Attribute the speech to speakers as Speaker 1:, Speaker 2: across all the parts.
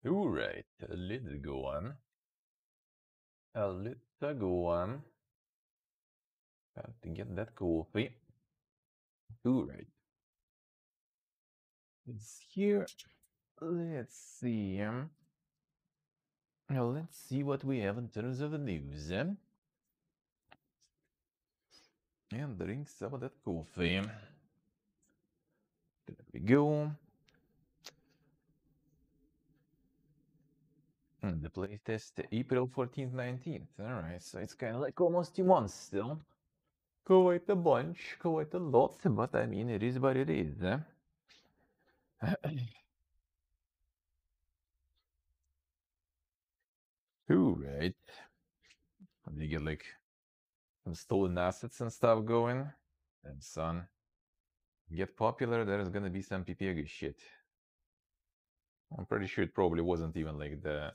Speaker 1: Alright, let's go on. Let's go on. Have to get that coffee. Alright. It's here. Let's see. Let's see what we have in terms of the news. And drink some of that coffee. There we go. The playtest April 14th, 19th. Alright, so it's kind of like almost 2 months still. Quite a bunch, quite a lot, but I mean, it is what it is. Alright. You get like some stolen assets and stuff going. And son, get popular, there's gonna be some PPG shit. I'm pretty sure it probably wasn't even like the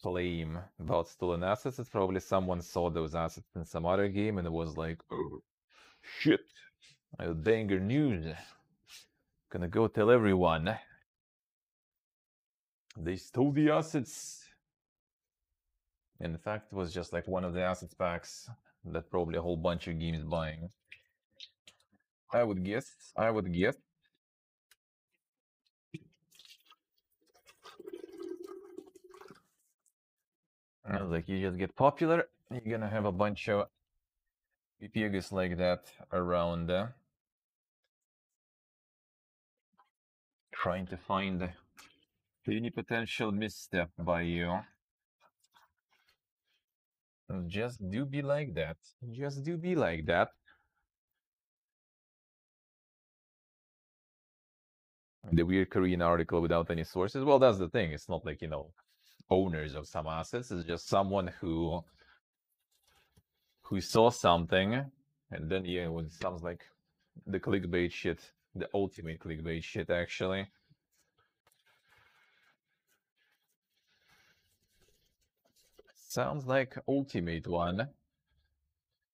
Speaker 1: claim about stolen assets. It's probably someone saw those assets in some other game and it was like, oh shit, banger news. Gonna go tell everyone. They stole the assets. In fact, it was just like one of the assets packs that probably a whole bunch of games buying. I would guess. Like you just get popular, you're gonna have a bunch of PPGs like that around, trying to find any potential misstep by you. Just do be like that. Just do be like that. The weird Korean article without any sources. Well, that's the thing. It's not like, you know, owners of some assets. It's just someone who saw something, and then yeah, it sounds like the clickbait shit, the ultimate clickbait shit, actually. Sounds like ultimate one,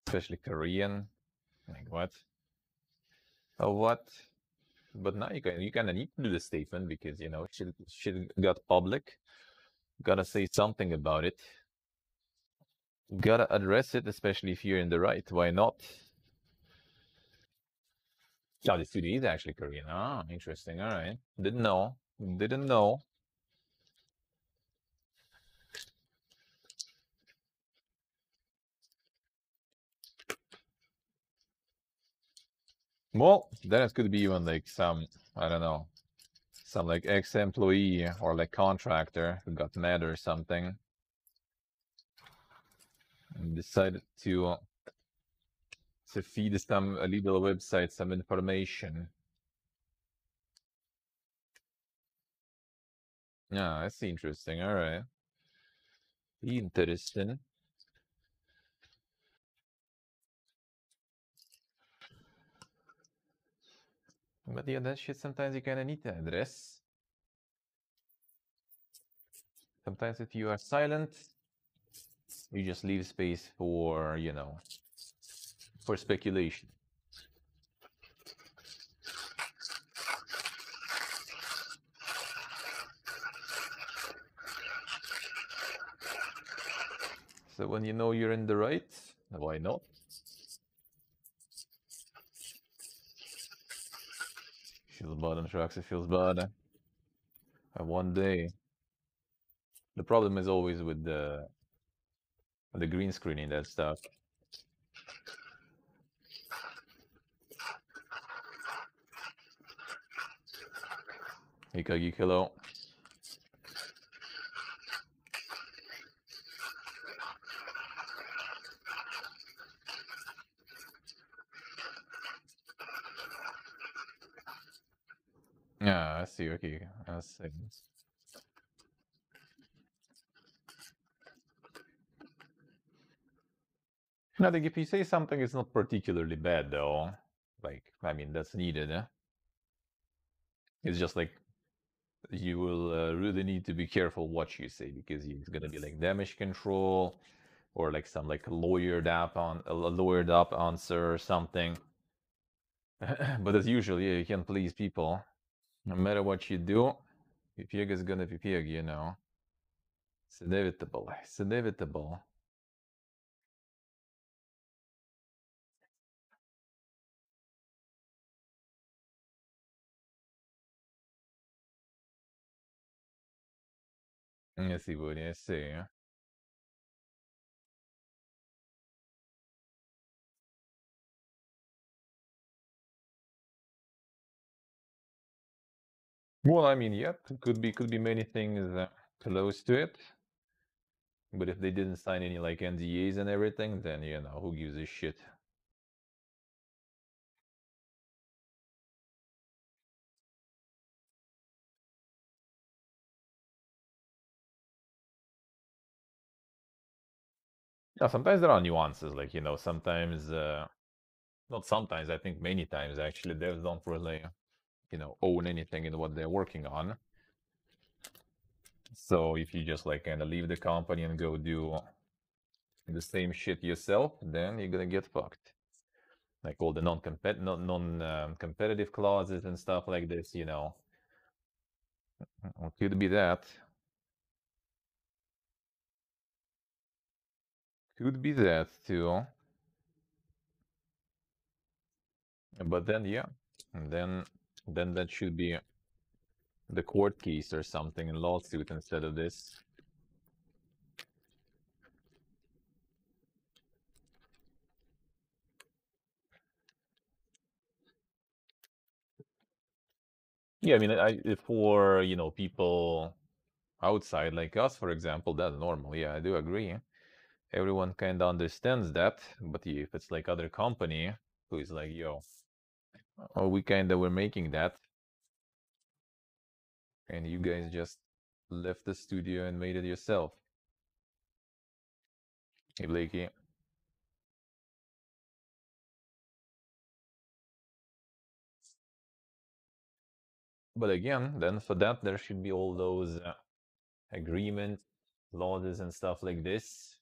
Speaker 1: especially Korean. Like what? Oh, what? But now you kind of need to do the statement because you know shit got public. Gotta say something about it. Gotta address it, especially if you're in the right. Why not? Oh, the studio is actually Korean. Ah, interesting. All right. Didn't know. Didn't know. Well, then it could be even like some, I don't know, some like ex-employee or like contractor who got mad or something and decided to feed some illegal website some information. Yeah, that's interesting. All right. Interesting. But yeah, that shit sometimes you kind of need to address. Sometimes if you are silent, you just leave space for, you know, for speculation. So when you know you're in the right, why not? Feels bad on tracks, it feels bad. One day. The problem is always with the green screening that stuff. Ikagi Kilo. Yeah, I see. Okay, I see. I think if you say something is not particularly bad, though, like, I mean, that's needed, eh? It's just like, you will really need to be careful what you say, because it's gonna be like damage control, or like some like lawyered up answer or something. But as usual, yeah, you can please people, no matter what you do. Pipig is gonna pipig, you know. It's inevitable. It's inevitable. I see what I see. Well, I mean, yeah, could be many things close to it. But if they didn't sign any like NDAs and everything, then you know, who gives a shit? Yeah, sometimes there are nuances, like you know, sometimes not sometimes, I think many times actually devs don't really, you know, own anything in what they're working on. So if you just like kind of leave the company and go do the same shit yourself, then you're gonna get fucked. Like all the non-competitive clauses and stuff like this, you know. Could be that. Could be that too. But then yeah, and then that should be the court case or something in lawsuit instead of this. Yeah, I mean, for you know people outside like us, for example, that's normal. Yeah, I do agree. Everyone kind of understands that, but if it's like other company who is like, yo, oh, we kind of were making that, and you guys just left the studio and made it yourself. Hey, Blakey. But again, then for that there should be all those agreement clauses and stuff like this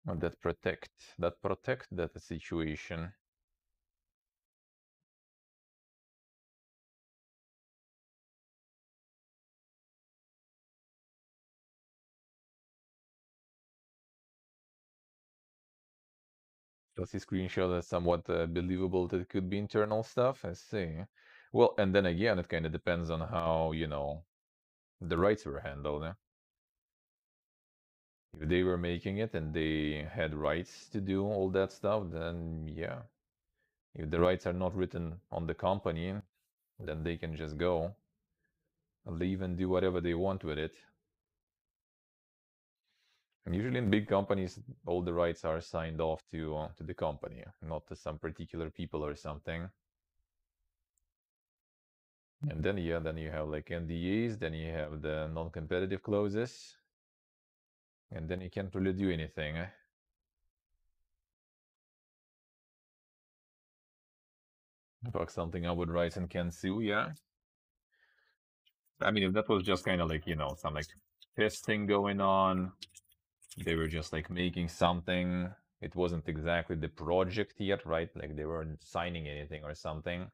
Speaker 1: that protect that situation. Does he screenshot as somewhat believable that it could be internal stuff? I see. Well, and then again, it kind of depends on how, you know, the rights were handled. If they were making it and they had rights to do all that stuff, then yeah. If the rights are not written on the company, then they can just go, leave and do whatever they want with it. And usually in big companies, all the rights are signed off to the company, not to some particular people or something. And then yeah, then you have like NDAs, then you have the non-competitive clauses, and then you can't really do anything. Fuck something up with rights and can sue, yeah. I mean, if that was just kind of like, you know, some like testing going on, they were just like making something. It wasn't exactly the project yet, right? Like they weren't signing anything or something.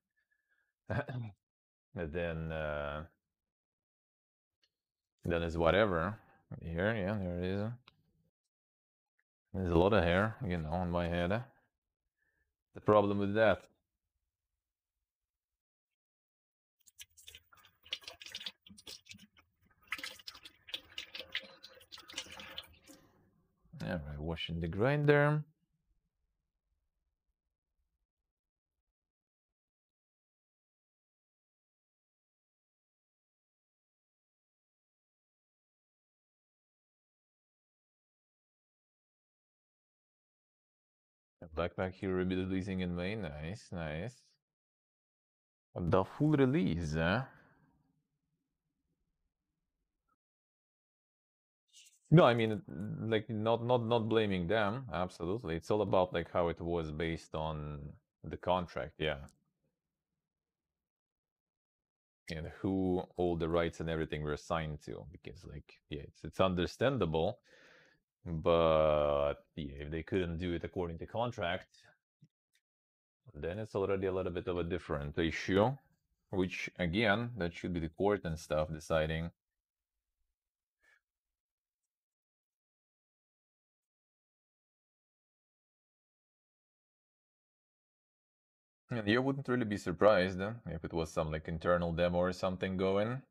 Speaker 1: then then is whatever. Here, yeah, there it is. There's a lot of hair, you know, on my head. The problem with that. Alright, washing the grinder. Backpack Hero will be releasing in May. Nice, nice. The full release, eh? No, I mean, like not blaming them. Absolutely, it's all about like how it was based on the contract, yeah, and who all the rights and everything were assigned to. Because like, yeah, it's understandable, but yeah, if they couldn't do it according to contract, then it's already a little bit of a different issue. Which, again, that should be the court and stuff deciding. And you wouldn't really be surprised if it was some like internal demo or something going.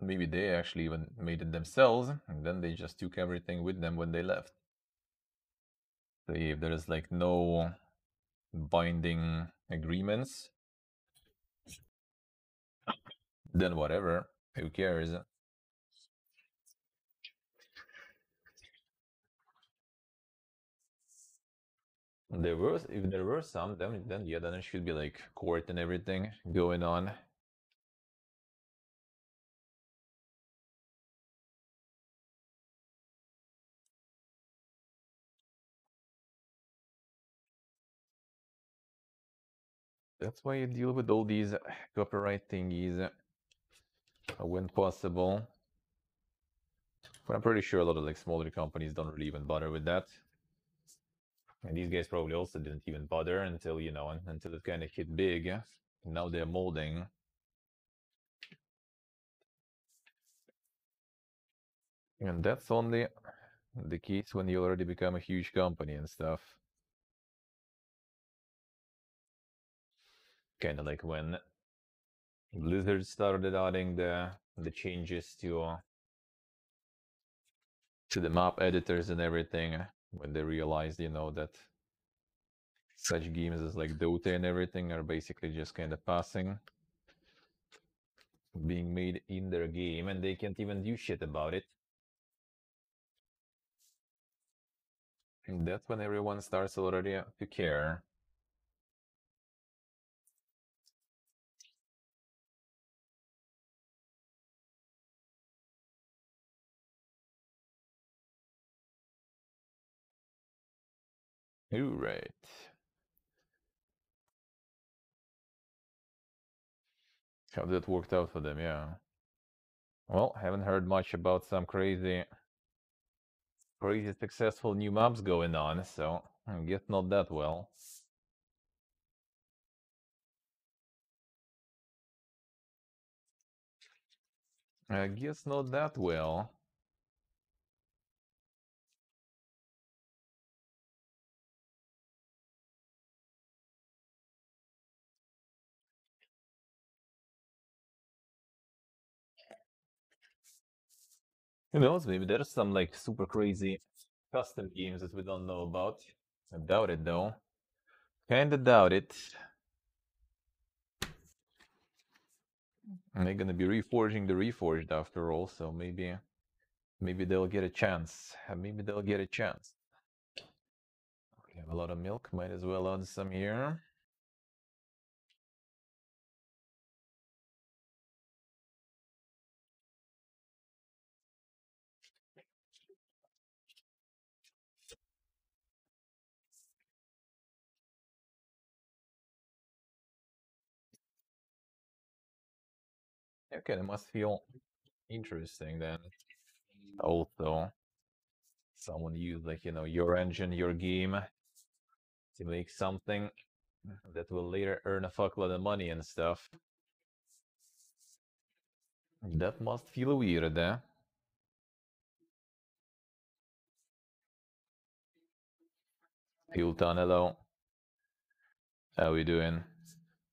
Speaker 1: Maybe they actually even made it themselves, and then they just took everything with them when they left. So if there's like no binding agreements, then whatever, who cares? If there were some, then yeah, then it should be like court and everything going on. That's why you deal with all these copyright thingies when possible. But I'm pretty sure a lot of like smaller companies don't really even bother with that. And these guys probably also didn't even bother until, you know, until it kind of hit big. Now they're molding. And that's only the case when you already become a huge company and stuff. Kind of like when Blizzard started adding the changes to the map editors and everything, when they realized, you know, that such games as like Dota and everything are basically just kind of passing, being made in their game, and they can't even do shit about it. And that's when everyone starts already to care. You're right. How that worked out for them, yeah. Well, haven't heard much about some crazy successful new maps going on, so I guess not that well. I guess not that well. Who knows, maybe there's some like super crazy custom games that we don't know about. I doubt it though. Kinda doubt it. And they're gonna be reforging the reforged after all, so maybe they'll get a chance. Maybe they'll get a chance. We have a lot of milk, might as well add some here. Okay, it must feel interesting then. Also, someone used like, you know, your engine, your game to make something that will later earn a fuckload of money and stuff. That must feel weird, eh? Hilton, hello. How we doing?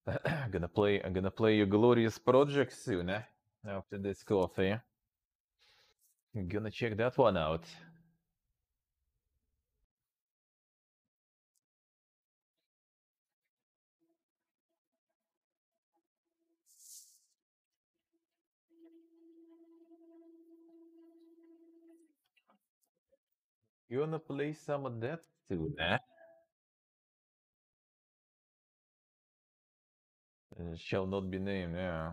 Speaker 1: I'm gonna play your glorious project soon, eh? After this coffee. I'm gonna check that one out. You wanna play some of that soon, eh? Shall not be named, yeah.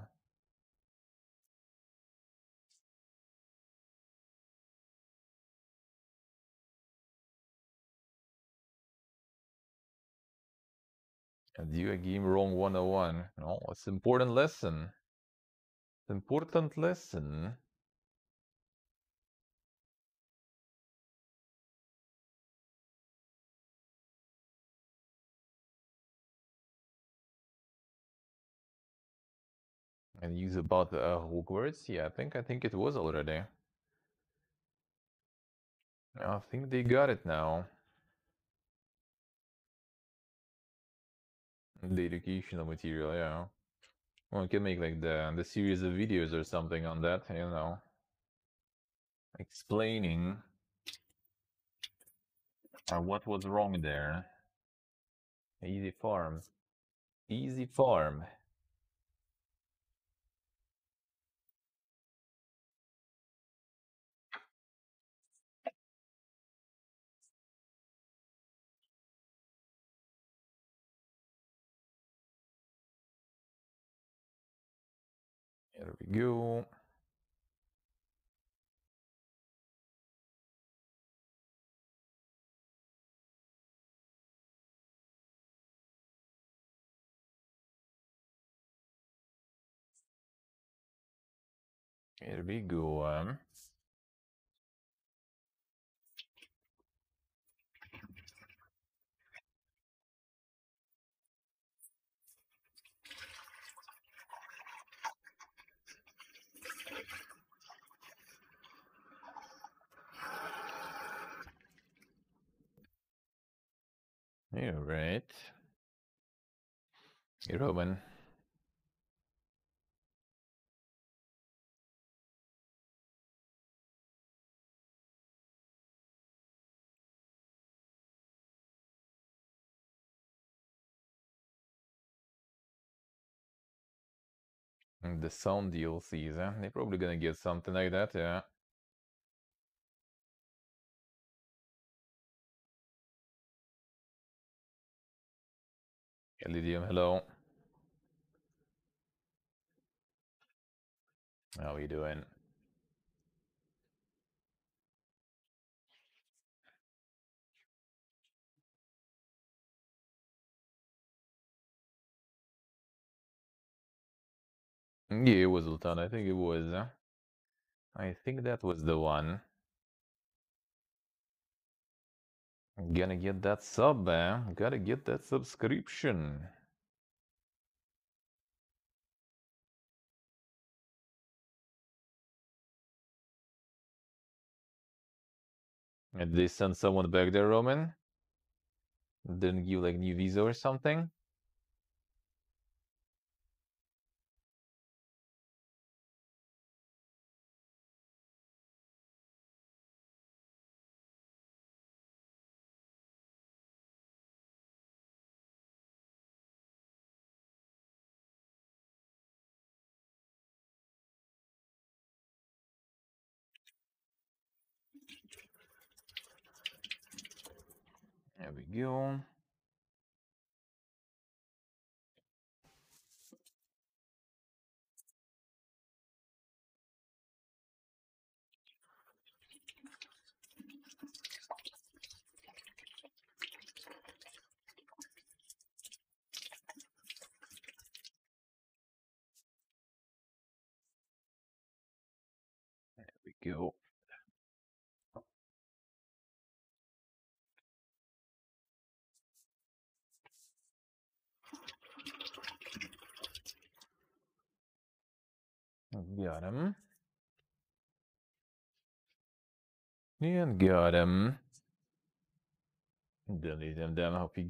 Speaker 1: And you a game wrong 101. No, it's important lesson. Important lesson. And use about Hogwarts? Yeah, I think it was already. I think they got it now. The educational material, yeah. Well, we can make like the series of videos or something on that, you know, explaining what was wrong there. Easy farm. Easy farm. Here we go. Here we go. All right. Hey, Roman. The sound DLCs, huh? They're probably gonna get something like that, yeah. Hey, Lydium, hello. How are you doing? Yeah, it was Ultan. I think it was. I think that was the one. Gonna get that sub, eh? Gotta get that subscription. Did they send someone back there, Roman? Didn't give like new visa or something? There we go. There we go. Got him. And got him. Delete him down. Hope you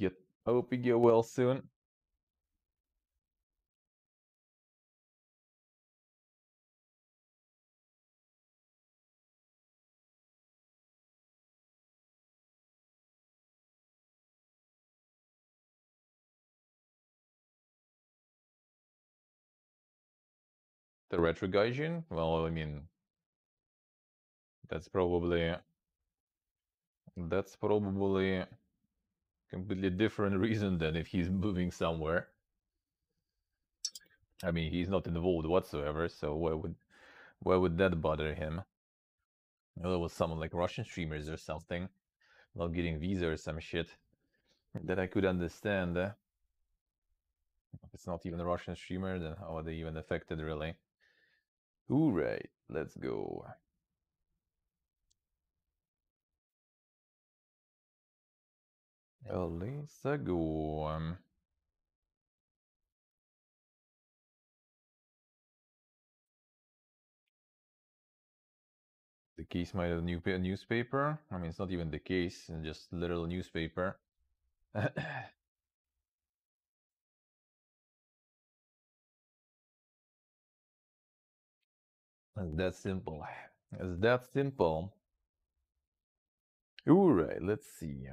Speaker 1: get well soon. The retro gaijin? Well, I mean, that's probably a completely different reason than if he's moving somewhere. I mean, he's not involved whatsoever, so why would that bother him? Well, it was someone like Russian streamers or something, not getting visa or some shit that I could understand. If it's not even a Russian streamer, then how are they even affected, really? Alright, let's go. Let's go. case might have a newspaper. I mean, it's not even the case, it's just literal newspaper. It's that simple. It's that simple. Alright, let's see.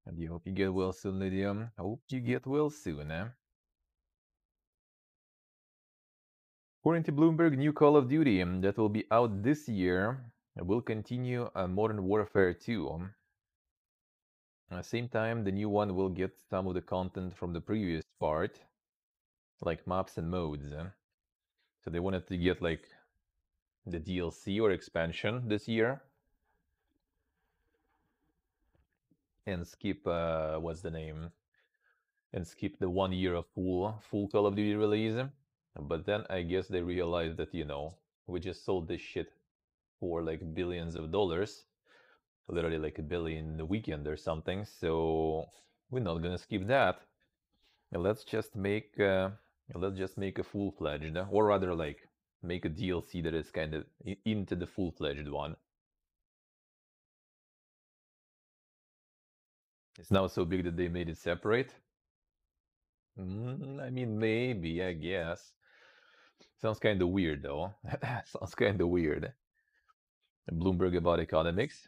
Speaker 1: And you hope you get well soon, Lydia. I hope you get well soon, eh? According to Bloomberg, new Call of Duty that will be out this year will continue Modern Warfare 2. At the same time, the new one will get some of the content from the previous part, like maps and modes. So they wanted to get like the DLC or expansion this year and skip what's the name? And skip the 1 year of full Call of Duty release. But then I guess they realized that, you know, we just sold this shit for like billions of dollars, literally like a billion a weekend or something. So we're not gonna skip that. Let's just make a full-fledged, or rather like make a DLC that is kind of into the full-fledged one. It's now so big that they made it separate. I mean, maybe, I guess. Sounds kind of weird, though. Sounds kind of weird. Bloomberg about economics.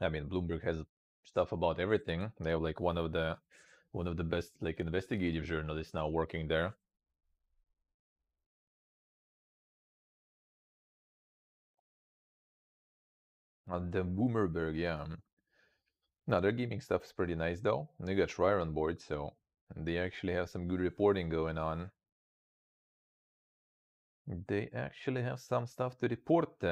Speaker 1: I mean, Bloomberg has stuff about everything. They have like one of the best like investigative journalists now working there. The Boomerberg, yeah. No, their gaming stuff is pretty nice though. They got Schreier on board, so they actually have some good reporting going on. They actually have some stuff to report.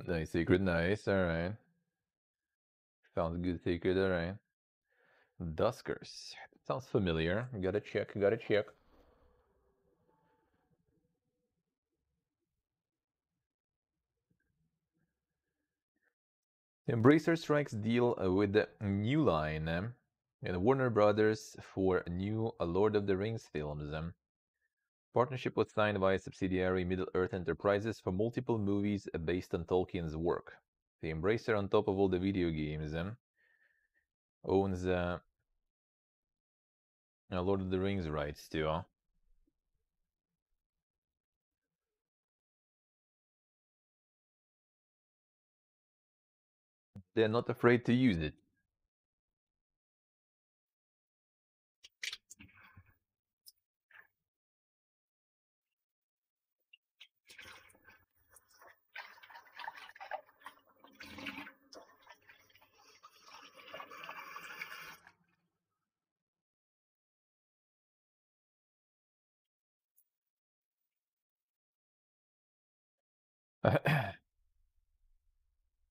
Speaker 1: Nice, Secret, nice, alright. Sounds good, Secret, alright. Duskers. Sounds familiar. Gotta check, gotta check. Embracer strikes deal with New Line and Warner Brothers for new Lord of the Rings films. Partnership was signed by subsidiary Middle-earth Enterprises for multiple movies based on Tolkien's work. The Embracer, on top of all the video games, owns Lord of the Rings rights too. They're not afraid to use it.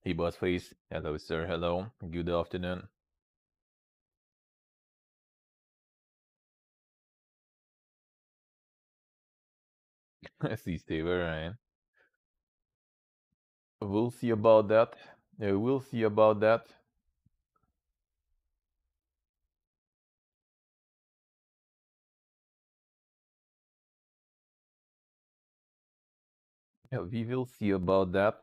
Speaker 1: Hey, boss face. Hello, sir. Hello. Good afternoon. See, Steve. All right. We'll see about that. We'll see about that. Yeah, we will see about that.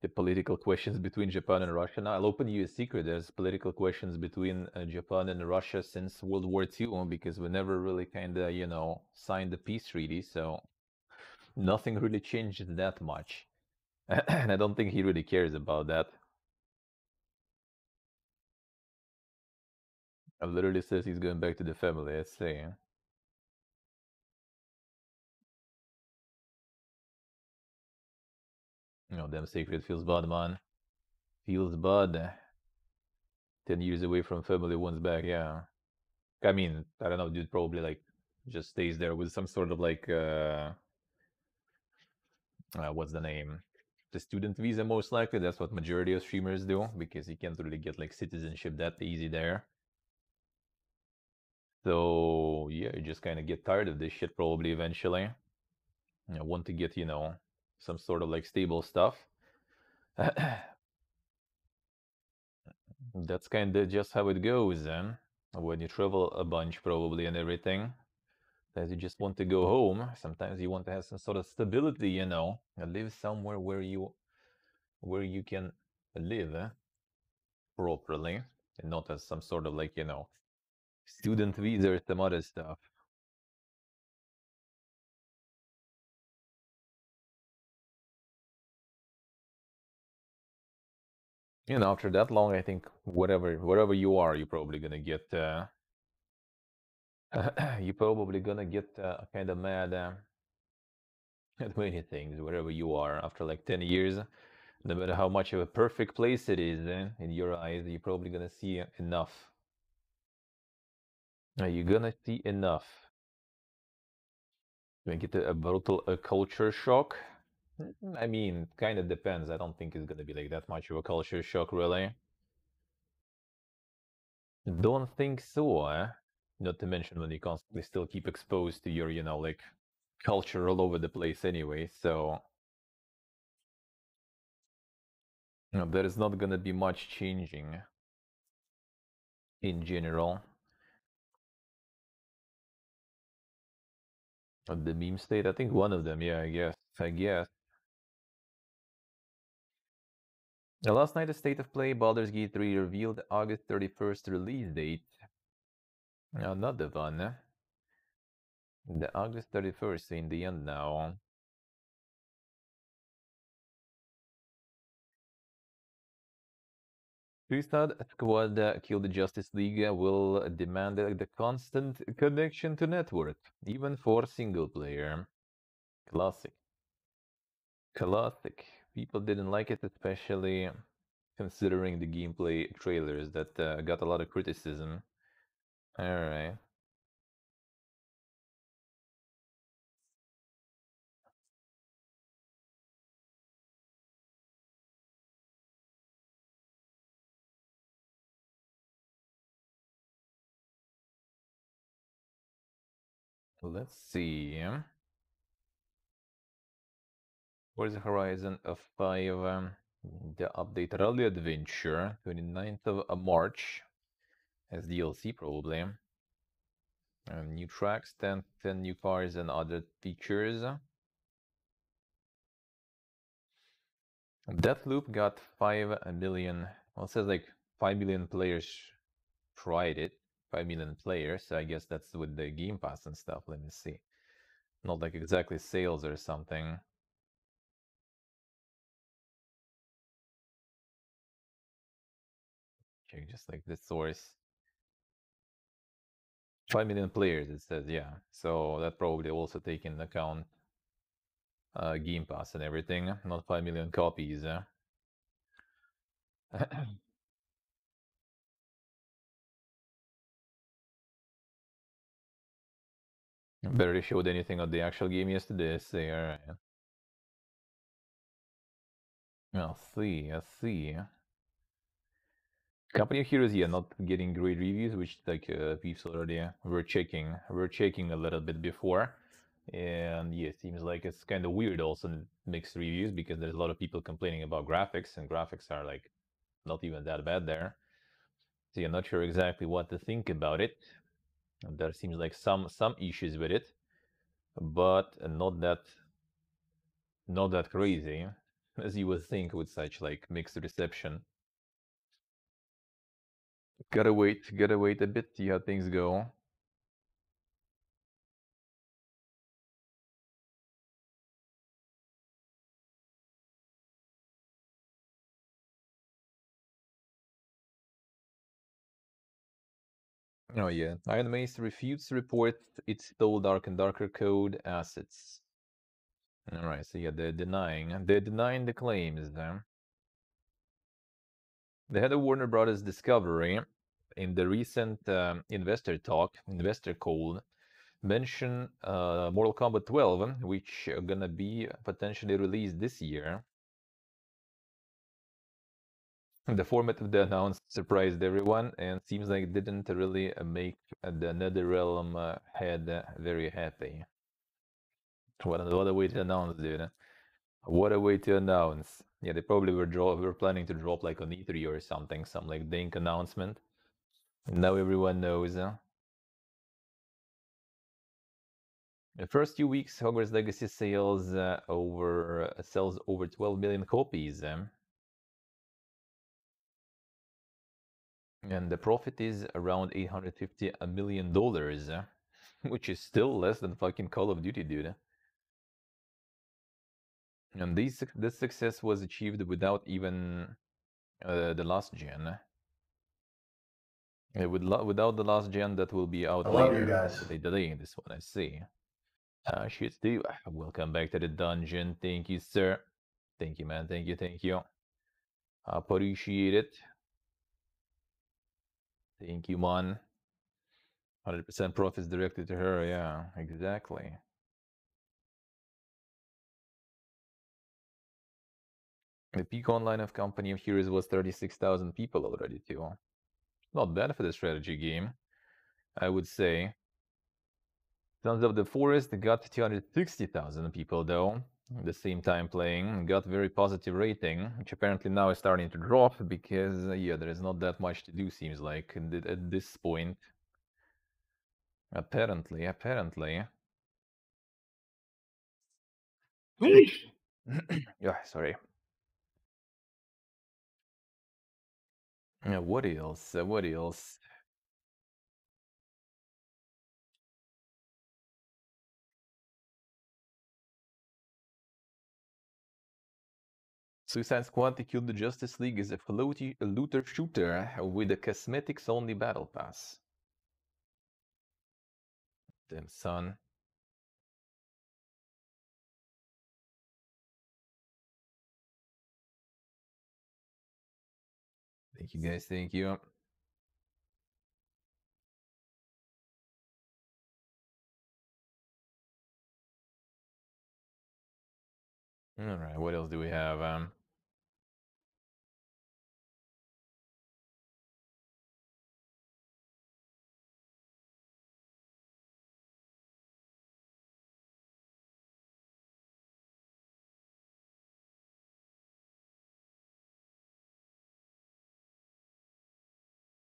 Speaker 1: The political questions between Japan and Russia. Now, I'll open you a secret. There's political questions between Japan and Russia since World War II because we never really kind of, you know, signed the peace treaty. So nothing really changed that much. And I don't think he really cares about that. I literally says he's going back to the family. Let's say. You know, damn secret feels bad, man. Feels bad. 10 years away from family, once back, yeah. I mean, I don't know, dude probably like just stays there with some sort of like what's the name? the student visa, most likely. That's what majority of streamers do, because you can't really get like citizenship that easy there. So yeah, you just kind of get tired of this shit probably eventually. You know, want to get, you know, some sort of like stable stuff. That's kind of just how it goes then. When you travel a bunch probably and everything, that you just want to go home. Sometimes you want to have some sort of stability, you know, and live somewhere where you can live properly and not as some sort of like, you know, student visa or some other stuff. You know, after that long, I think wherever you are, you're probably gonna get you're probably gonna get kind of mad at many things wherever you are after like 10 years. No matter how much of a perfect place it is in your eyes, you're probably gonna see enough. You're gonna see enough. You get a brutal culture shock. I mean, kind of depends. I don't think it's gonna be like that much of a culture shock, really. Don't think so, eh? Not to mention when you constantly still keep exposed to your, you know, like culture all over the place anyway, so you know, there is not gonna be much changing in general. The meme state, I think one of them, yeah, I guess. Last night, the state of play, Baldur's Gate 3 revealed August 31st release date. Another one. The August 31st in the end now. Suicide Squad Kill the Justice League will demand the constant connection to network, even for single player. Classic. Classic. People didn't like it, especially considering the gameplay trailers that got a lot of criticism. Alright. Let's see. Forza Horizon 5, the update Rally Adventure, 29th of March, as DLC probably. New tracks, 10 new cars and other features. Deathloop got 5 million, well, it says like 5 million players tried it. 5 million players, so I guess that's with the Game Pass and stuff. Let me see. Not like exactly sales or something. Check just like the source. 5 million players, it says, yeah. So that probably also take into account Game Pass and everything. Not 5 million copies. Barely showed anything of the actual game yesterday. Say, alright. I'll see. I'll see. Company of Heroes, yeah, not getting great reviews, which like people already were checking a little bit before, and yeah, it seems like it's kind of weird also mixed reviews because there's a lot of people complaining about graphics, and graphics are like not even that bad there. So I'm not sure exactly what to think about it. There seems like some issues with it, but not that crazy as you would think with such like mixed reception. Gotta wait a bit, see how things go. Oh yeah, Iron Mace refutes report it stole Dark and Darker Code assets. Alright, so yeah, they're denying the claims then. The head of Warner Brothers Discovery in the recent investor call, mentioned Mortal Kombat 12, which are gonna be potentially released this year. The format of the announcement surprised everyone and seems like it didn't really make the NetherRealm head very happy. What a way to announce, dude. What a way to announce. Yeah, they probably were planning to drop like on E3 or something, some like dink announcement. And now everyone knows. The first few weeks, Hogwarts Legacy sells over 12 million copies. And the profit is around $850 million, which is still less than fucking Call of Duty, dude. And this success was achieved without even the last gen. Without the last gen that will be out later. You guys. So they delaying this one, I see. Shit, Steve. Welcome back to the dungeon. Thank you, sir. Thank you, man. Thank you. Appreciate it. Thank you, man. 100% profits directed to her. Yeah, exactly. The peak online of Company of Heroes was 36,000 people already, too. Not bad for the strategy game, I would say. Sons of the Forest got 260,000 people, though, at the same time playing. Got very positive rating, which apparently now is starting to drop because, yeah, there is not that much to do, seems like, at this point. Apparently. Yeah, sorry. What else? Suicide Squad to Kill the Justice League is a floaty looter shooter with a cosmetics-only battle pass. Damn, son. Thank you, guys. Thank you. All right, what else do we have?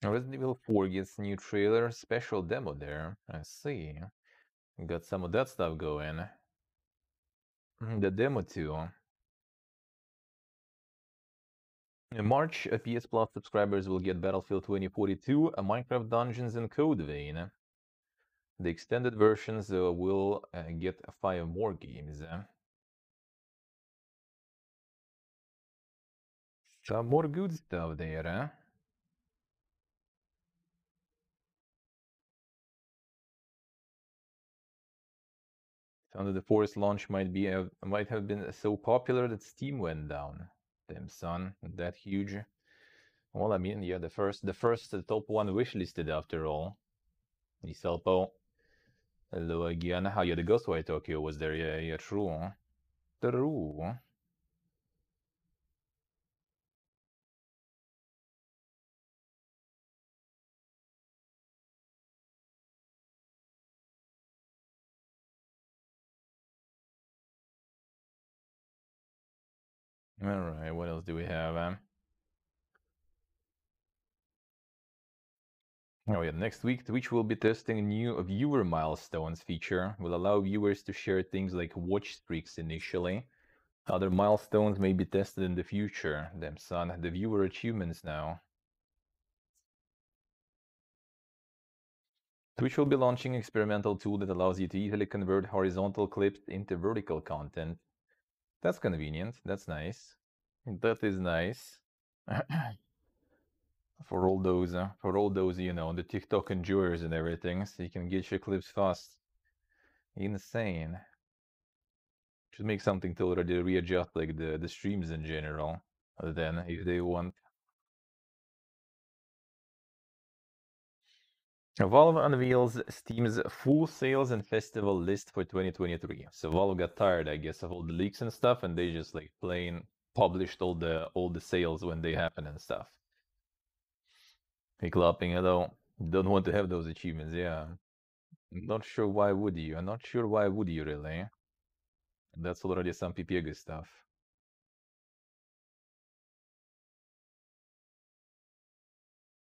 Speaker 1: Resident Evil 4 gets new trailer, special demo there. I see. Got some of that stuff going. The demo too. In March, PS Plus subscribers will get Battlefield 2042, a Minecraft Dungeons and Code Vein. The extended versions will get 5 more games. Some more good stuff there. Sound of the Forest launch might have been so popular that Steam went down. Damn, son, that huge. Well, I mean, yeah, the first top one wishlisted after all. Iselpo. Hello again. How yeah, the Ghostwire Tokyo was there. Yeah, true. True. Alright, what else do we have? Oh yeah, next week Twitch will be testing a new viewer milestones feature. Will allow viewers to share things like watch streaks initially. Other milestones may be tested in the future. Damn son, the viewer achievements now. Twitch will be launching an experimental tool that allows you to easily convert horizontal clips into vertical content. That's convenient. That's nice. That is nice. For all those, you know, the TikTok enjoyers and everything, so you can get your clips fast. Insane. Should make something to already readjust like the streams in general. Then, if they want. Valve unveils Steam's full sales and festival list for 2023. So Valve got tired, I guess, of all the leaks and stuff, and they just like plain published all the sales when they happen and stuff. Hey, clapping, hello. Don't want to have those achievements, yeah. I'm not sure why would you. I'm not sure why would you really. That's already some PPG stuff.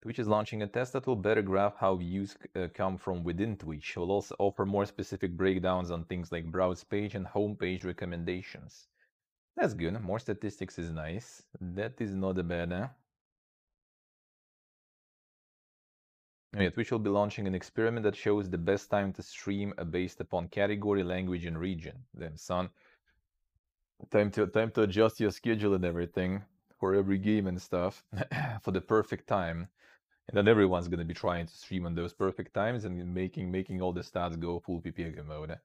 Speaker 1: Twitch is launching a test that will better graph how views come from within Twitch. It will also offer more specific breakdowns on things like browse page and homepage recommendations. That's good. More statistics is nice. That is not a bad, eh? Yeah, Twitch will be launching an experiment that shows the best time to stream based upon category, language, and region. Then, son, time to adjust your schedule and everything for every game and stuff for the perfect time. And then everyone's gonna be trying to stream on those perfect times and making all the stats go full PPG mode.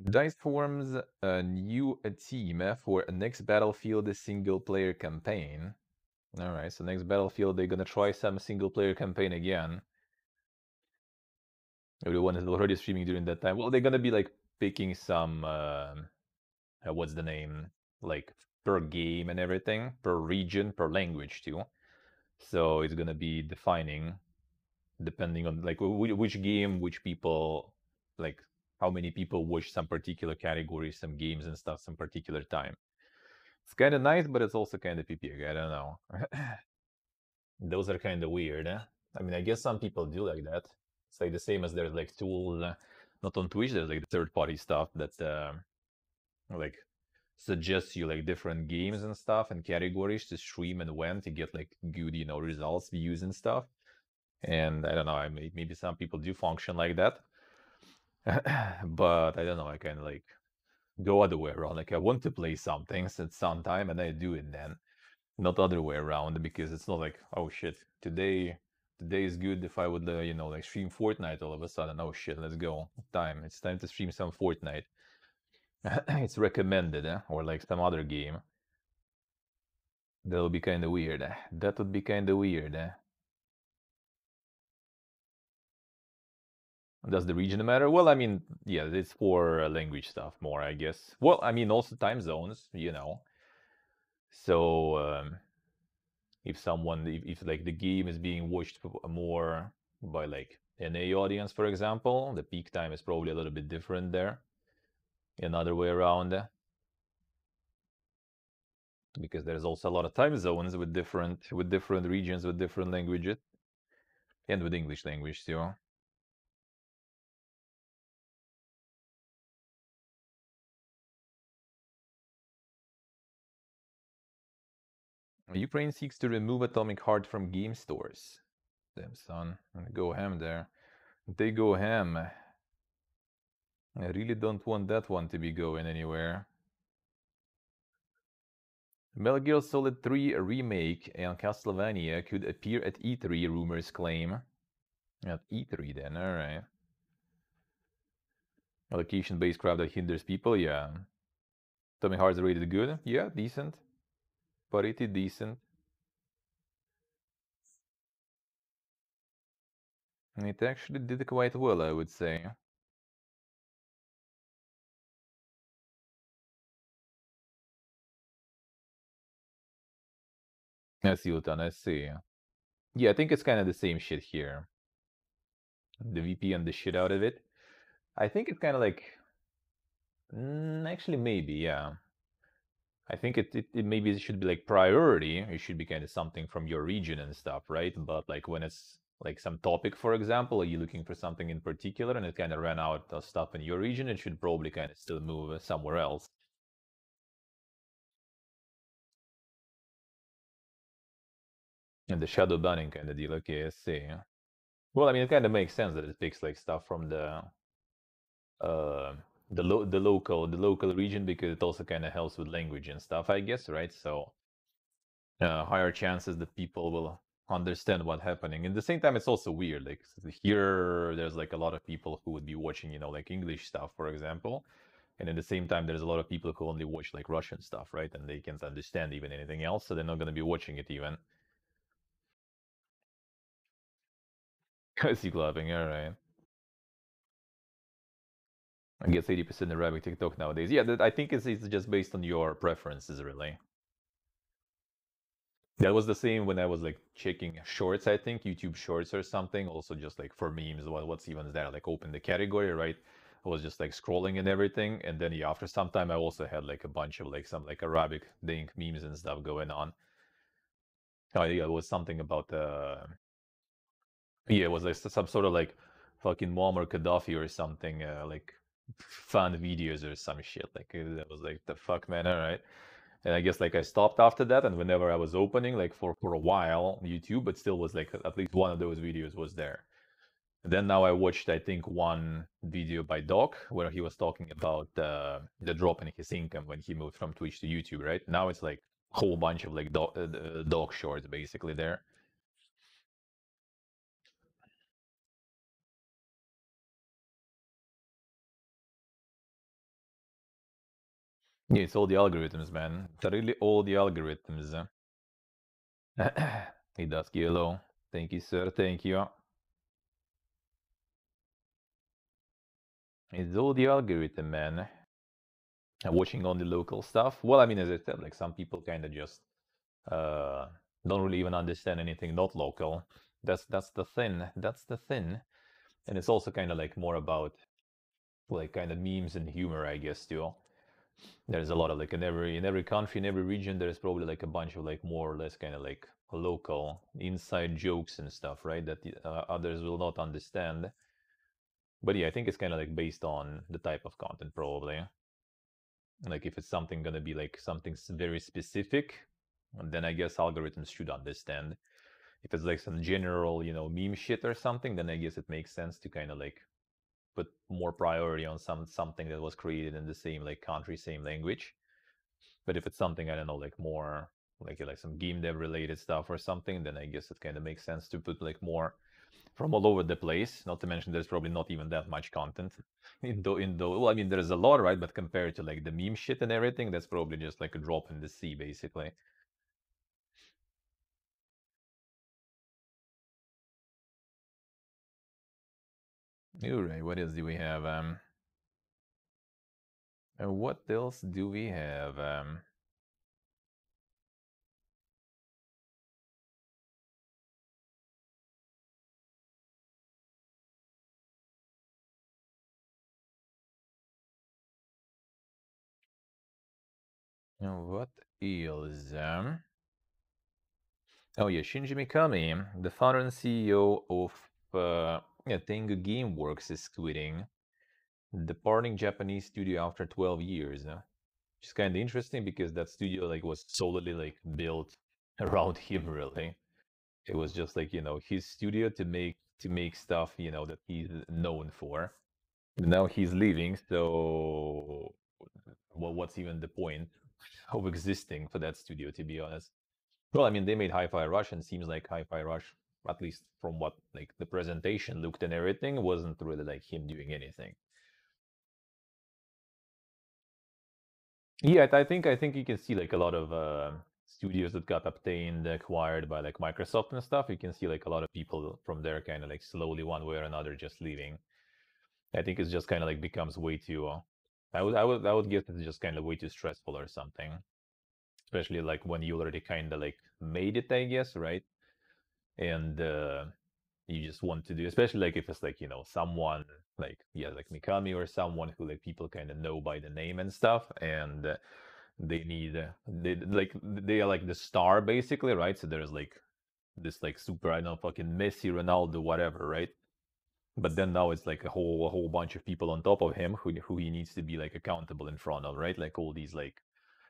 Speaker 1: DICE forms a new team for a next Battlefield single player campaign. Alright, so next Battlefield they're gonna try some single player campaign again. Everyone is already streaming during that time. Well, they're gonna be like picking some what's the name? Like per game and everything, per region, per language too. So it's gonna be defining depending on like which game, which people, like how many people watch some particular categories, some games and stuff, some particular time. It's kind of nice, but it's also kind of PPG. I don't know. Those are kind of weird. Eh? I mean, I guess some people do like that. It's like the same as there's like tools, not on Twitch. There's like third-party stuff that like suggests you like different games and stuff and categories to stream and when to get like good, results, views and stuff. And I don't know, maybe some people do function like that. But I don't know, I kind of like go other way around. Like I want to play something at some time and I do it then. Not other way around because it's not like, oh shit, today is good if I would like stream Fortnite all of a sudden. Oh shit, let's go. It's time to stream some Fortnite. It's recommended, or like some other game. That would be kind of weird. That would be kind of weird. Does the region matter? Well, I mean, yeah, it's for language stuff more, I guess. Well, I mean, also time zones. So if like the game is being watched more by like NA audience, for example, the peak time is probably a little bit different there. Another way around, because there's also a lot of time zones with different regions with different languages, and with English language too. Ukraine seeks to remove atomic heart from game stores. Damn son, go ham there. They go ham. I really don't want that one to be going anywhere. Metal Gear Solid 3 remake and Castlevania could appear at E3, rumors claim. At E3 then, alright. Allocation-based crowd that hinders people, yeah. Atomic Heart's rated good, yeah, decent. Pretty decent. It actually did quite well, I would say. I see, Utan, I see. Yeah, I think it's kind of the same shit here. The VPN the shit out of it. I think it's kind of like... actually, maybe, yeah. I think it maybe it should be like priority. It should be kind of something from your region and stuff, right? But like when it's like some topic, for example, are you looking for something in particular and it kind of ran out of stuff in your region, it should probably kind of still move somewhere else. And the shadow banning kind of deal, okay, I see. Well, I mean, it kind of makes sense that it picks like stuff from uh the local region because it also kind of helps with language and stuff, I guess, right? So higher chances that people will understand what's happening. At the same time, it's also weird. Like here, there's like a lot of people who would be watching, like English stuff, for example. And at the same time, there's a lot of people who only watch like Russian stuff, right? And they can't understand even anything else, so they're not going to be watching it even. I see clapping, all right. I guess 80% Arabic TikTok nowadays. Yeah, I think it's just based on your preferences, really. That was the same when I was like checking shorts, I think, YouTube shorts or something. Also just like for memes, what's even there? Like open the category, right? I was just like scrolling and everything. And then yeah, after some time I also had like a bunch of like some like Arabic dink memes and stuff going on. Oh yeah, it was something about yeah, it was like some sort of like fucking Muammar Gaddafi or something, like fan videos or some shit. Like that was like the fuck, man. All right. And I guess like I stopped after that, and whenever I was opening, like for a while, YouTube, but still was like at least one of those videos was there. And then now I watched, I think, one video by Doc where he was talking about the drop in his income when he moved from Twitch to YouTube. Right now, it's like a whole bunch of like Doc shorts basically there. Yeah, it's all the algorithms, man. It's really all the algorithms. He does yellow. Thank you, sir. Thank you. It's all the algorithm, man. Watching only local stuff. Well, I mean, as I said, like some people kind of just uh, don't really even understand anything not local. That's the thing. That's the thing. And it's also kind of like more about like kind of memes and humor, I guess, too. There's a lot of like in every country, in every region, there's probably like a bunch of like more or less kind of like local inside jokes and stuff, right? That others will not understand. But yeah, I think it's kind of like based on the type of content, probably. Like if it's something gonna be like something very specific, then I guess algorithms should understand. If it's like some general, meme shit or something, then I guess it makes sense to kind of like put more priority on something that was created in the same like country, same language. But if it's something I don't know, like more like some game dev related stuff or something, then I guess it kind of makes sense to put like more from all over the place. Not to mention there's probably not even that much content well, I mean there's a lot, right? But compared to like the meme shit and everything, that's probably just like a drop in the sea, basically. Alright, what else do we have? What else do we have? What else? Oh yeah, Shinji Mikami, the founder and CEO of yeah, Tengu Gameworks, is quitting, departing Japanese studio after 12 years. Which is kind of interesting because that studio like was solely like built around him, really. It was just like, his studio to make stuff, that he's known for. Now he's leaving, so well, what's even the point of existing for that studio, to be honest? Well, I mean, they made Hi-Fi Rush, and seems like Hi-Fi Rush, at least from what like the presentation looked and everything, wasn't really like him doing anything. Yeah, I think you can see like a lot of studios that got obtained, acquired by like Microsoft and stuff. You can see like a lot of people from there kind of like slowly one way or another just leaving. I think it's just kind of like becomes way too. I would guess it's just kind of way too stressful or something. Especially like when you already kind of like made it, I guess, right? And you just want to do, especially like if it's like someone like yeah like Mikami or someone who like people kind of know by the name and stuff, and they need they are like the star basically, right? So there's like this like super, I don't know, fucking Messi, Ronaldo, whatever, right? But then now it's like a whole bunch of people on top of him who he needs to be like accountable in front of, right? Like all these like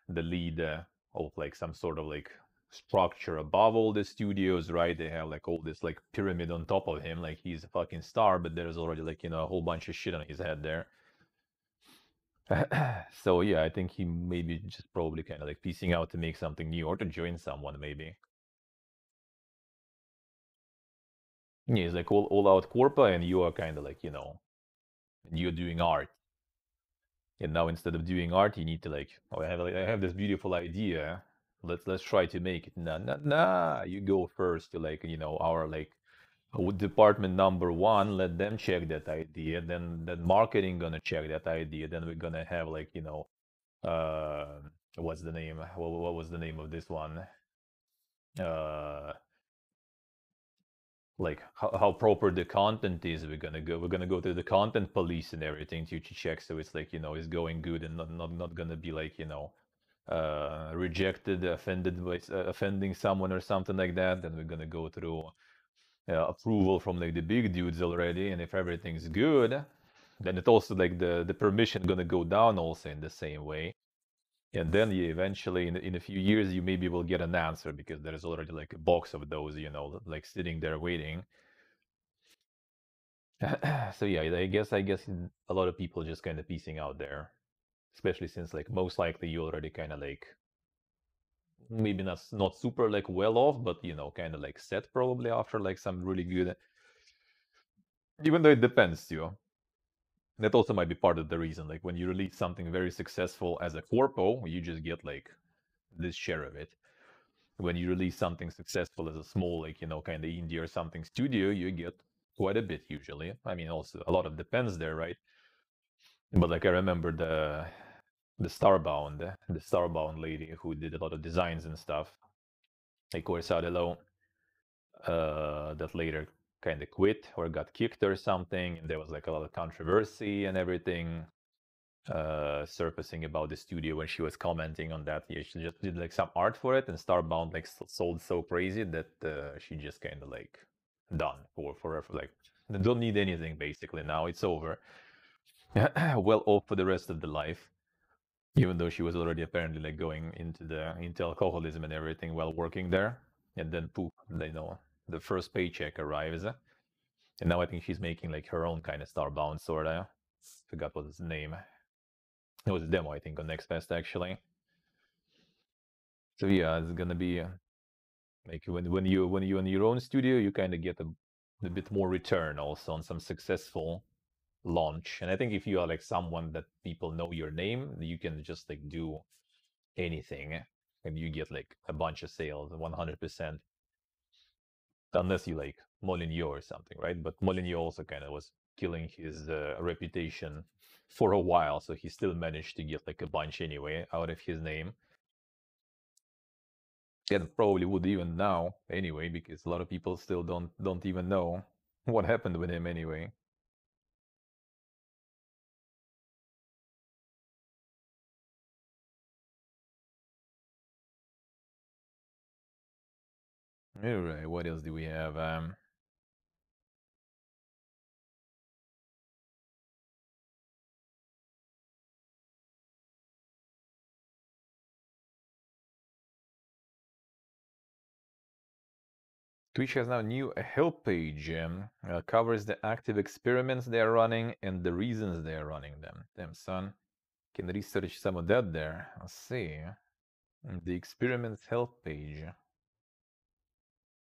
Speaker 1: the lead of like some sort of like structure above all the studios, right? They have like all this like pyramid on top of him, like he's a fucking star, but there's already like a whole bunch of shit on his head there. So yeah, I think he maybe just probably kind of like piecing out to make something new or to join someone maybe. Yeah, he's like all out corpa, and you are kind of like you're doing art. And now instead of doing art, you need to like, oh, I have this beautiful idea. Let's try to make it. Nah, nah, nah. You go first to like our like With department number one, let them check that idea. Then marketing gonna check that idea. Then we're gonna have like, you know, what's the name? What was the name of this one? Uh, like how proper the content is. We're gonna go to the content police and everything to check, so it's like, you know, it's going good and not gonna be like, you know, rejected, offended by offending someone or something like that. Then we're gonna go through approval from like the big dudes already, and if everything's good, then it also like the permission gonna go down also in the same way. And then you eventually in a few years you maybe will get an answer, because there is already like a box of those, you know, like sitting there waiting. So yeah, I guess a lot of people just kind of piecing out there, especially since like most likely you already kind of like maybe not super like well off, but you know, kind of like set probably after like some really good. Even though it depends too. That also might be part of the reason. Like when you release something very successful as a corpo, you just get like this share of it. When you release something successful as a small, like, you know, kind of indie or something studio, you get quite a bit usually. I mean, also a lot of depends there, right? But like I remember the Starbound lady who did a lot of designs and stuff, like Corsadelo, that later kind of quit or got kicked or something, and there was like a lot of controversy and everything surfacing about the studio when she was commenting on that. Yeah, she just did like some art for it, and Starbound like sold so crazy that she just kind of like done for forever. Like they don't need anything basically now. It's over. Well off for the rest of the life. Even though she was already apparently like going into alcoholism and everything while working there, and then poof, you know, the first paycheck arrives, and now I think she's making like her own kind of Starbound sorta. Forgot what his name. It was a demo, I think, on Next Fest actually. So yeah, it's gonna be like when you in your own studio, you kind of get a bit more return also on some successful launch. And I think if you are like someone that people know your name, you can just like do anything, and you get like a bunch of sales, 100%. Unless you like Molineux or something, right? But Molineux also kind of was killing his reputation for a while, so he still managed to get like a bunch anyway out of his name. And probably would even now anyway, because a lot of people still don't even know what happened with him anyway. Alright, what else do we have? Twitch has now new help page, covers the active experiments they are running and the reasons they are running them. Damn, son. Can research some of that there. Let's see. The experiments help page.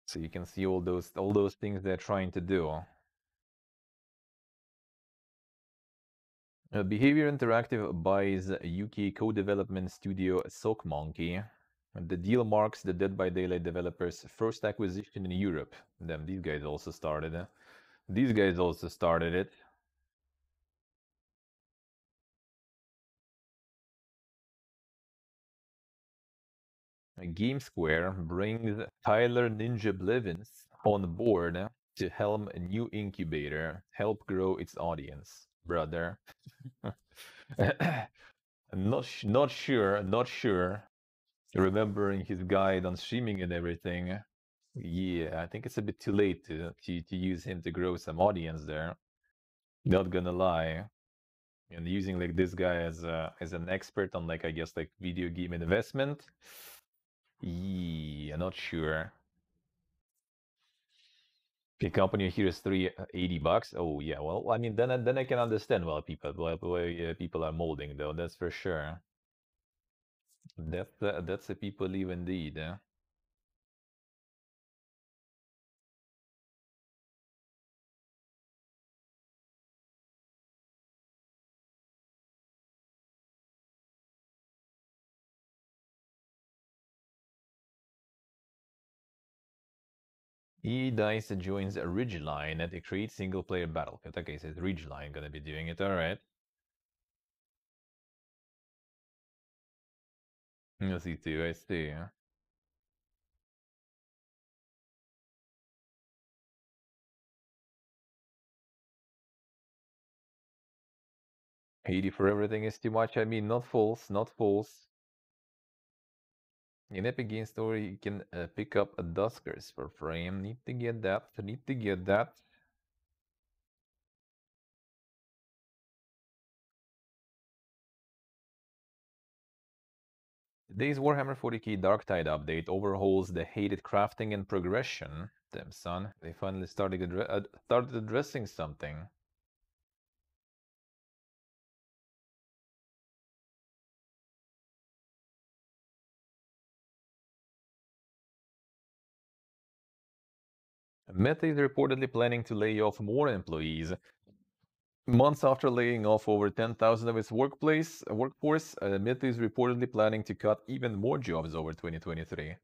Speaker 1: So you can see all those things they're trying to do. Behavior Interactive buys UK co-development studio SockMonkey. The deal marks the Dead by Daylight developers' first acquisition in Europe. Damn, these guys also started it. These guys also started it. GameSquare brings Tyler Ninja Blevins on board to helm a new incubator, help grow its audience. Brother. Not sure. Remembering his guide on streaming and everything. Yeah, I think it's a bit too late to use him to grow some audience there. Not gonna lie. And using like this guy as an expert on like I guess like video game investment. Yeah, not sure. The company here is $380. Oh yeah, well I mean then I can understand why people are molding though. That's for sure. That's a people leave indeed. E-Dice joins Ridgeline and it creates single-player battle. Okay, so it's Ridgeline gonna be doing it, alright. I see too, I see. 80 for everything is too much. I mean, not false, not false. In Epic Game Store, you can pick up a Duskers per frame. Need to get that, need to get that. Today's Warhammer 40k Darktide update overhauls the hated crafting and progression. Damn son, they finally started addressing something. Meta is reportedly planning to lay off more employees. Months after laying off over 10,000 of its workforce, Meta is reportedly planning to cut even more jobs over 2023.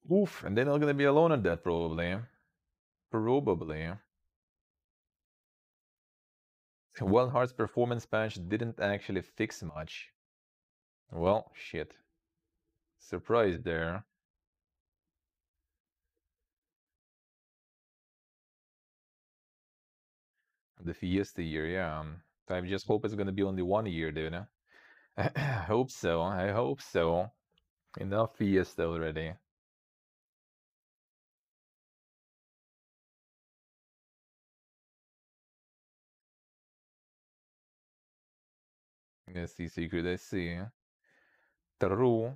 Speaker 1: Oof, and they're not gonna be alone on that, probably. Probably. Wild Heart's performance patch didn't actually fix much. Well, shit. Surprise there. The Fiesta year, yeah. I just hope it's gonna be only 1 year, dude. I hope so, I hope so. Enough Fiesta already. I see secret, I see. True.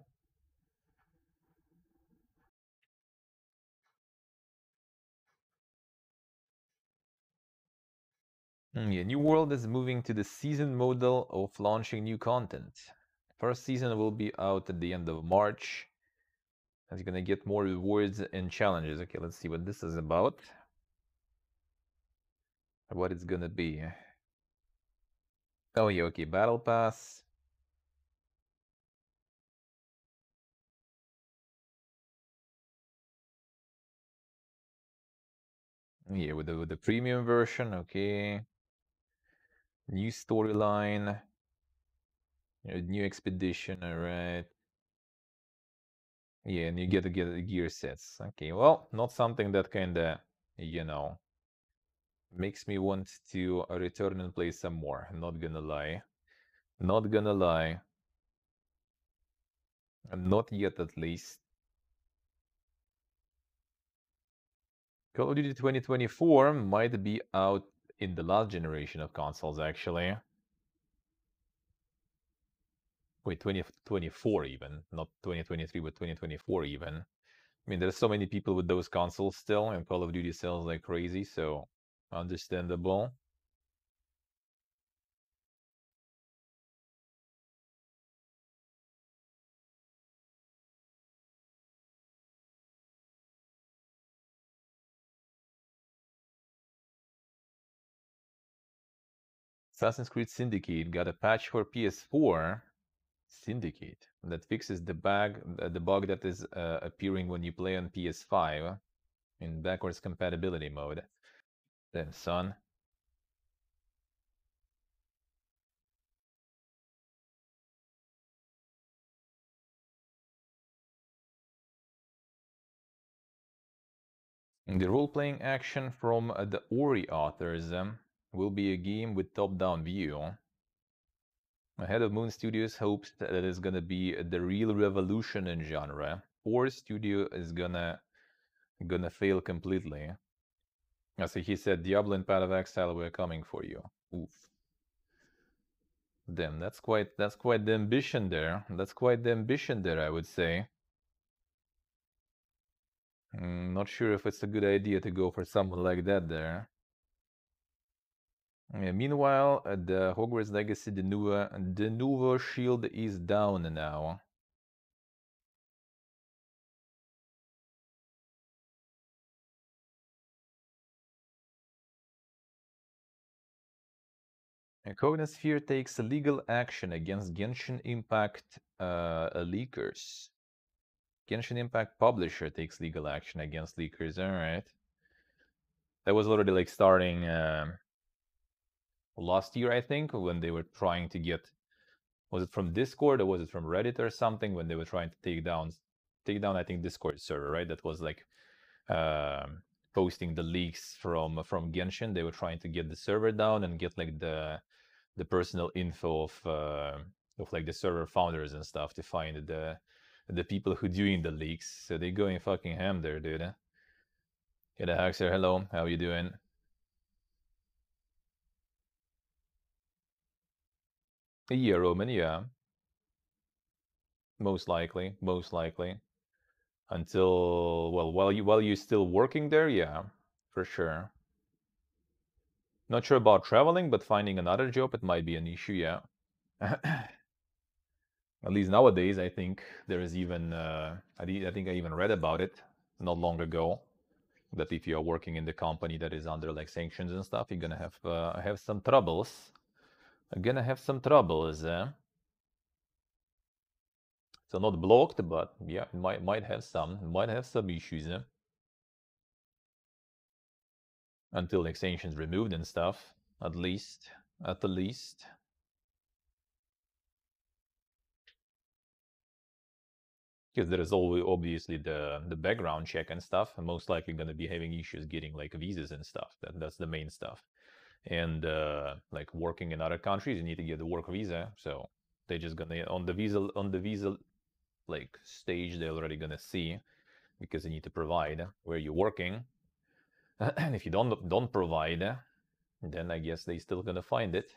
Speaker 1: Yeah, New World is moving to the season model of launching new content. First season will be out at the end of March. And you're gonna get more rewards and challenges. Okay, let's see what this is about. What it's gonna be. Oh yeah, okay, Battle Pass. Yeah, with the premium version, okay. New storyline. New expedition, alright. Yeah, and you get to get gear sets. Okay, well, not something that kinda, you know, makes me want to return and play some more. Not gonna lie. Not gonna lie. Not yet, at least. Call of Duty 2024 might be out in the last generation of consoles, actually. Wait, 2024 even. Not 2023, but 2024 even. I mean, there's so many people with those consoles still, and Call of Duty sells like crazy, so understandable. Assassin's Creed Syndicate got a patch for PS4. Syndicate that fixes the bug that is appearing when you play on PS5 in backwards compatibility mode. Then, son. The role-playing action from the Ori authors will be a game with top-down view. Head of Moon Studios hopes that it is gonna be the real revolution in genre. Or studio is gonna fail completely. So he said, Diablo and Path of Exile, we're coming for you. Oof. Damn, that's quite the ambition there. That's quite the ambition there, I would say. Not sure if it's a good idea to go for someone like that there. Meanwhile, the Hogwarts Legacy, the Nuvo shield is down now. Cognosphere takes legal action against Genshin Impact leakers. Genshin Impact publisher takes legal action against leakers. All right. That was already like starting last year, I think, when they were trying to get, was it from Discord or was it from Reddit or something, when they were trying to take down I think Discord server, right? That was like posting the leaks from Genshin. They were trying to get the server down and get like the personal info of like the server founders and stuff to find the people who doing the leaks. So they going fucking ham there, dude. Get a Haxer, hello, how you doing? Yeah, Roman, yeah. Most likely, most likely. Until, well, while you're still working there, yeah, for sure. Not sure about traveling, but finding another job, it might be an issue, yeah. At least nowadays, I think there is even, I think I even read about it not long ago, that if you're working in the company that is under like sanctions and stuff, you're gonna have some troubles. You're gonna have some troubles, So not blocked, but yeah, might have some issues, until like sanctions removed and stuff. At least. Because there is always obviously the background check and stuff, and most likely going to be having issues getting like visas and stuff. That's the main stuff. And like working in other countries, you need to get the work visa. So they just gonna on the visa like stage, they're already gonna see, because you need to provide where you're working. And if you don't provide, then I guess they still gonna find it.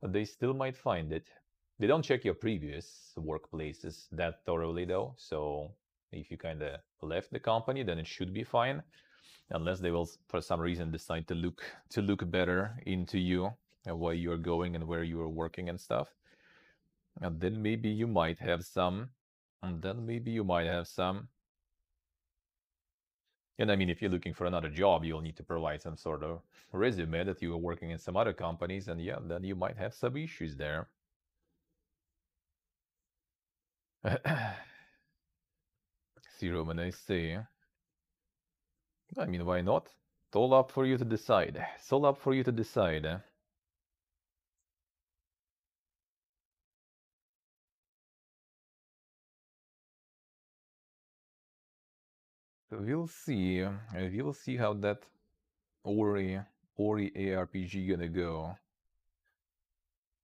Speaker 1: But they still might find it. They don't check your previous workplaces that thoroughly though, so if you kind of left the company, then it should be fine, unless they will for some reason decide to look better into you and where you're going and where you are working and stuff. And then maybe you might have some. And then maybe you might have some. And I mean, if you're looking for another job, you'll need to provide some sort of resume that you were working in some other companies, and yeah, then you might have some issues there. See, Roman, I see. I mean, why not? It's all up for you to decide. It's all up for you to decide. So we'll see. We'll see how that Ori ARPG gonna go.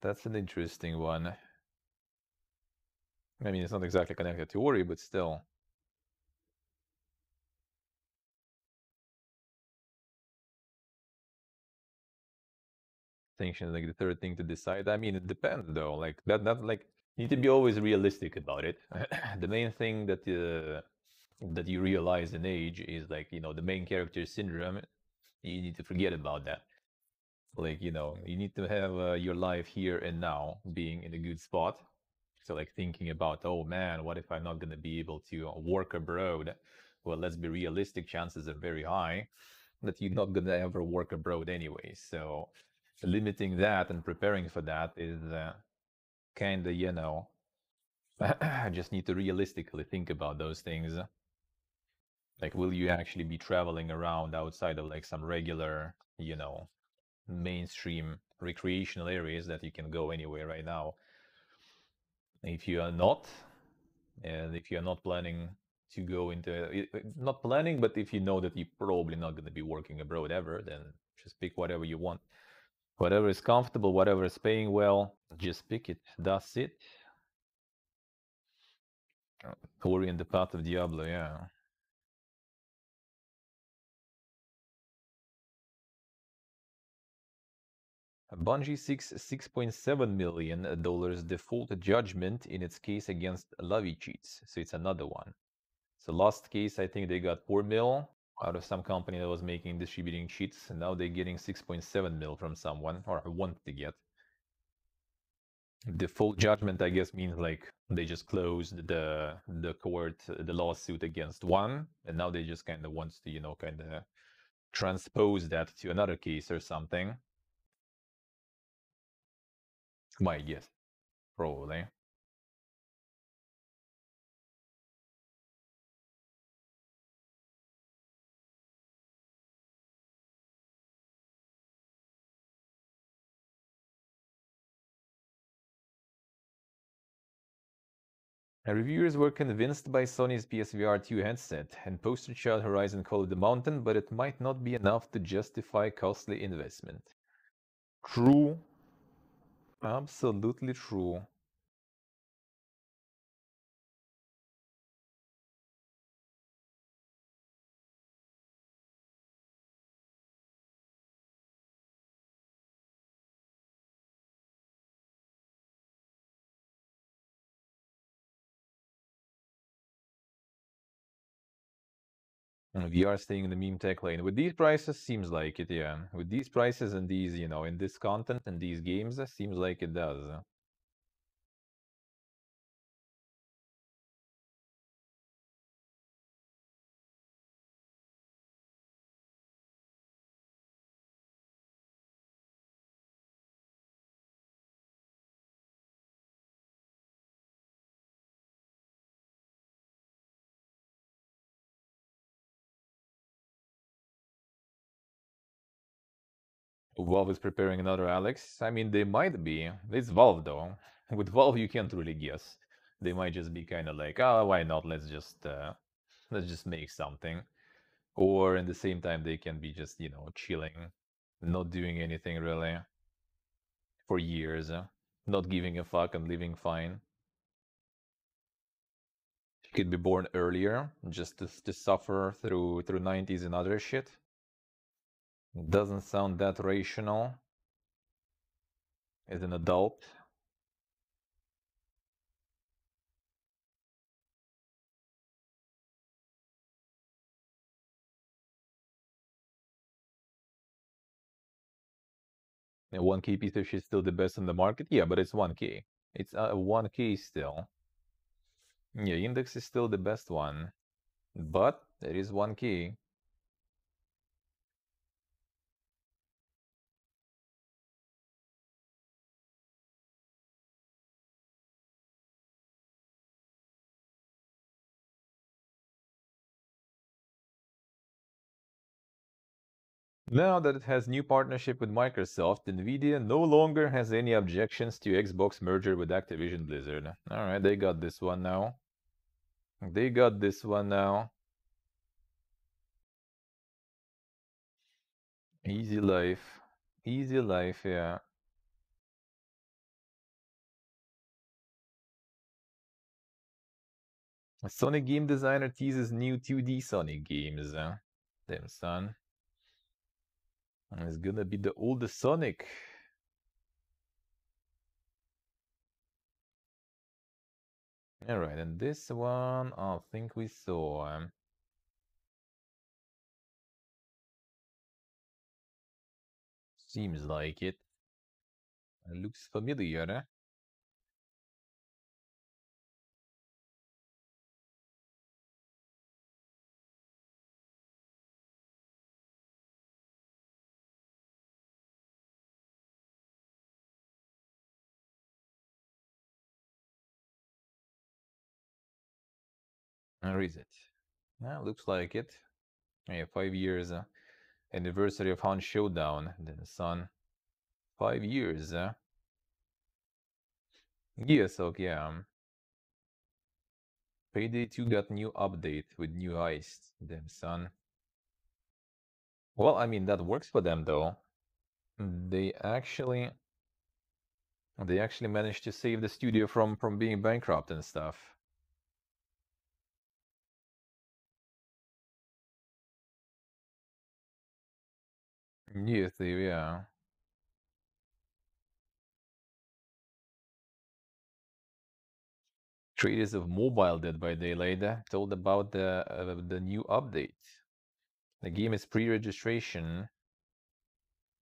Speaker 1: That's an interesting one. I mean, it's not exactly connected to Ori, but still. Sanction like the third thing to decide. I mean, it depends though. Like that like you need to be always realistic about it. The main thing that that you realize in age is like, the main character syndrome. You need to forget about that. Like, you need to have your life here and now being in a good spot. So like thinking about, oh man, what if I'm not going to be able to work abroad? Well, let's be realistic. Chances are very high that you're not going to ever work abroad anyway. So limiting that and preparing for that is kind of, I just need to realistically think about those things. Like, will you actually be traveling around outside of like some regular, mainstream recreational areas that you can go anywhere right now? If you are not, and if you're not planning to go into, not planning, but if you know that you're probably not going to be working abroad ever, then just pick whatever you want. Whatever is comfortable, whatever is paying well, just pick it. That's it. Ori and the Path of Diablo, yeah. Bungie seeks $6.7 million default judgment in its case against Lavi Cheats. So it's another one. So last case, I think they got 4 mil out of some company that was making distributing cheats, and now they're getting 6.7 mil from someone, or want to get. Default judgment, I guess, means like they just closed the court, the lawsuit against one, and now they just kind of wants to, kind of transpose that to another case or something. My guess, probably. Reviewers were convinced by Sony's PSVR 2 headset, and poster child Horizon Call of the Mountain, but it might not be enough to justify costly investment. True. Absolutely true. VR staying in the meme tech lane. With these prices, seems like it, yeah. With these prices and these, in this content and these games, seems like it does. Valve is preparing another Alex. I mean, they might be. It's Valve, though. With Valve, you can't really guess. They might just be kind of like, oh, why not? Let's just make something. Or in the same time, they can be just, chilling, not doing anything really for years, not giving a fuck and living fine. She could be born earlier, just to suffer through 90s and other shit. Doesn't sound that rational as an adult. And 1K piece of shit still the best on the market? Yeah, but it's 1K. It's 1K still. Yeah, Index is still the best one. But it is 1K. Now that it has new partnership with Microsoft, Nvidia no longer has any objections to Xbox merger with Activision Blizzard. Alright, they got this one now. They got this one now. Easy life. Easy life, yeah. A Sonic game designer teases new 2D Sonic games. Damn, son. It's gonna be the oldest Sonic. Alright, and this one, I think we saw. Seems like it. Looks familiar. Where is it? Looks like it. Yeah, 5 years. Anniversary of Han Showdown. Then son. 5 years. Yes, okay. Payday 2 got new update with new heist. Damn, son. Well, I mean, that works for them, though. They actually... They actually managed to save the studio from being bankrupt and stuff. Yes, yeah. Traders of Mobile Dead by Daylight told about the new update. The game is pre-registration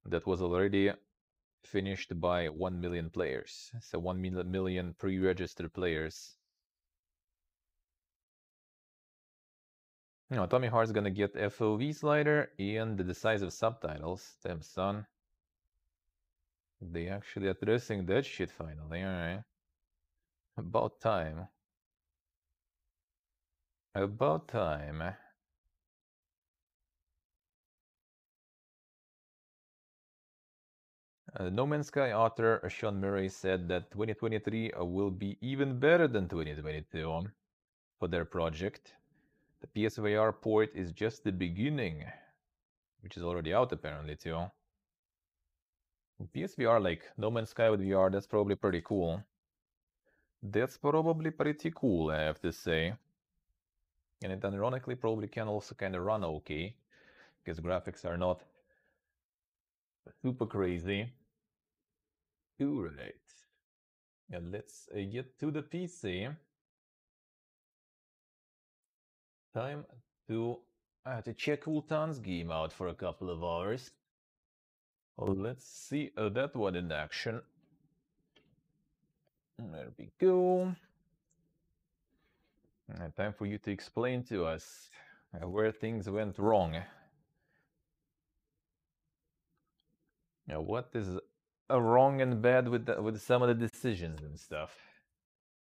Speaker 1: that was already finished by 1 million players. So 1 million pre-registered players. Tommy Hart's gonna get FOV slider and the decisive subtitles. Damn, son. They actually addressing that shit finally, alright. About time. About time. No Man's Sky author Sean Murray said that 2023 will be even better than 2022 for their project. The PSVR port is just the beginning, which is already out apparently too. PSVR, like No Man's Sky with VR, that's probably pretty cool. That's probably pretty cool, I have to say. And it ironically probably can also kind of run okay, because graphics are not super crazy. Alright. And let's get to the PC. Time to check Ultan's game out for a couple of hours. Let's see that one in action. There we go. Time for you to explain to us where things went wrong. What is wrong and bad with some of the decisions and stuff?